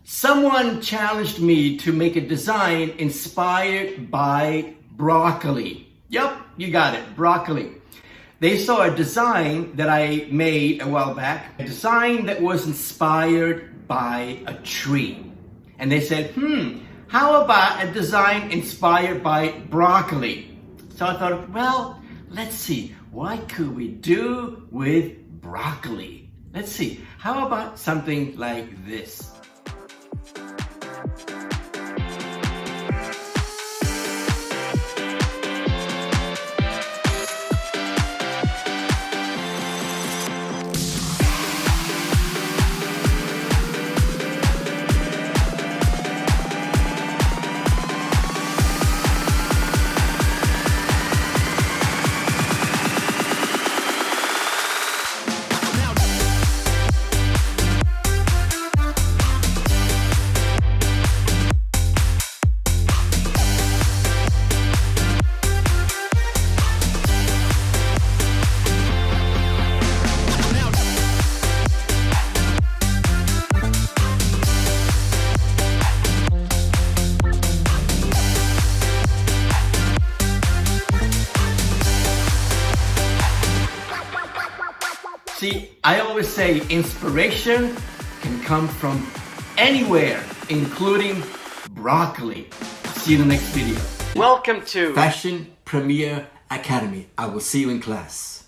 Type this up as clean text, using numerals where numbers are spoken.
Someone challenged me to make a design inspired by broccoli. Yep, you got it, broccoli. They saw a design that I made a while back, a design that was inspired by a tree. And they said, how about a design inspired by broccoli? So I thought, well, let's see, what could we do with broccoli? Let's see, how about something like this? See, I always say inspiration can come from anywhere, including broccoli. See you in the next video. Welcome to Fashion Premier Academy. I will see you in class.